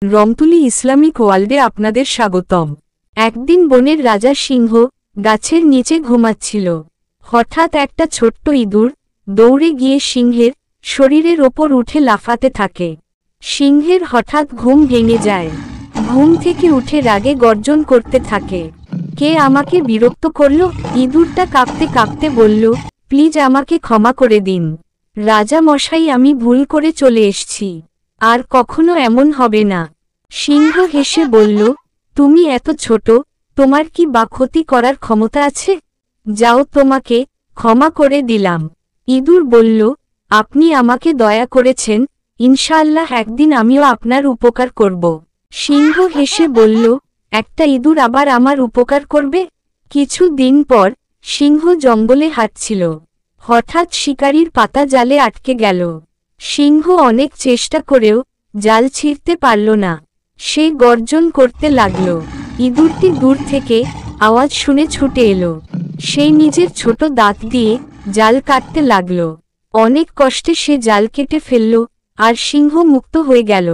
রমতুলি Islamic ওয়ার্ল্ডে আপনাদের স্বাগতম। একদিন বনের রাজা সিংহ গাছের নিচে ঘুমাচ্ছিল। হঠাৎ একটা ছোট্ট ইঁদুর দৌড়ে গিয়ে সিংহের শরীরের ওপর উঠে লাফাতে থাকে। সিংহের হঠাৎ ঘুম ভেঙে যায়। ঘুম থেকে উঠে রাগে গর্জন করতে থাকে, কে আমাকে বিরক্ত করল? ইঁদুরটা কাঁপতে কাঁপতে বলল, প্লিজ আমাকে ক্ষমা করে দিন রাজা মশাই, আমি ভুল করে চলে এসেছি, আর কখনো এমন হবে না। সিংহ হেসে বলল, তুমি এত ছোট, তোমার কি বা ক্ষতি করার ক্ষমতা আছে? যাও, তোমাকে ক্ষমা করে দিলাম। ইঁদুর বলল, আপনি আমাকে দয়া করেছেন, ইনশাআল্লাহ একদিন আমিও আপনার উপকার করব। সিংহ হেসে বলল, একটা ইঁদুর আবার আমার উপকার করবে? কিছু দিন পর সিংহ জঙ্গলে হাঁটছিল। হঠাৎ শিকারীর পাতা জালে আটকে গেল। সিংহ অনেক চেষ্টা করেও জাল ছিঁড়তে পারল না। সে গর্জন করতে লাগল। ইঁদুরটি দূর থেকে আওয়াজ শুনে ছুটে এলো। সে নিজের ছোট দাঁত দিয়ে জাল কাটতে লাগল। অনেক কষ্টে সে জাল কেটে ফেলল, আর সিংহ মুক্ত হয়ে গেল।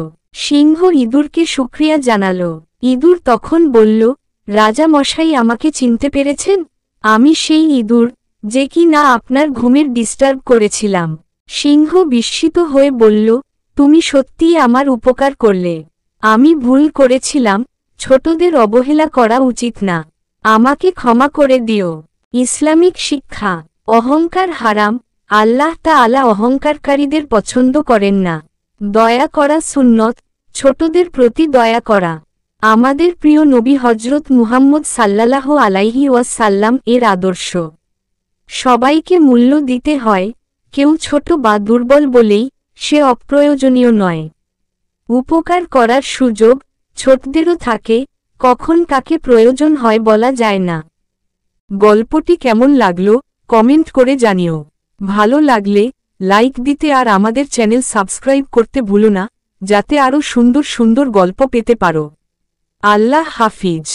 সিংহ ইঁদুরকে শুকরিয়া জানালো। ইঁদুর তখন বলল, রাজা মশাই আমাকে চিনতে পেরেছেন? আমি সেই ইঁদুর যে কি না আপনার ঘুমের ডিস্টার্ব করেছিলাম। সিংহ বিস্মিত হয়ে বলল, তুমি সত্যিই আমার উপকার করলে। আমি ভুল করেছিলাম, ছোটদের অবহেলা করা উচিত না, আমাকে ক্ষমা করে দিও। ইসলামিক শিক্ষা, অহংকার হারাম, আল্লাহ তাআলা অহংকারকারীদের পছন্দ করেন না। দয়া করা সুন্নত, ছোটদের প্রতি দয়া করা। আমাদের প্রিয় নবী হযরত মুহাম্মদ সাল্লাল্লাহু আলাইহি ওয়াসাল্লাম এর আদর্শ। সবাইকে মূল্য দিতে হয়, কেউ ছোট বা দুর্বল বলেই সে অপ্রয়োজনীয় নয়। উপকার করার সুযোগ ছোটদেরও থাকে, কখন কাকে প্রয়োজন হয় বলা যায় না। গল্পটি কেমন লাগলো কমেন্ট করে জানিও। ভালো লাগলে লাইক দিতে আর আমাদের চ্যানেল সাবস্ক্রাইব করতে ভুলো না, যাতে আরও সুন্দর সুন্দর গল্প পেতে পারো। আল্লাহ হাফিজ।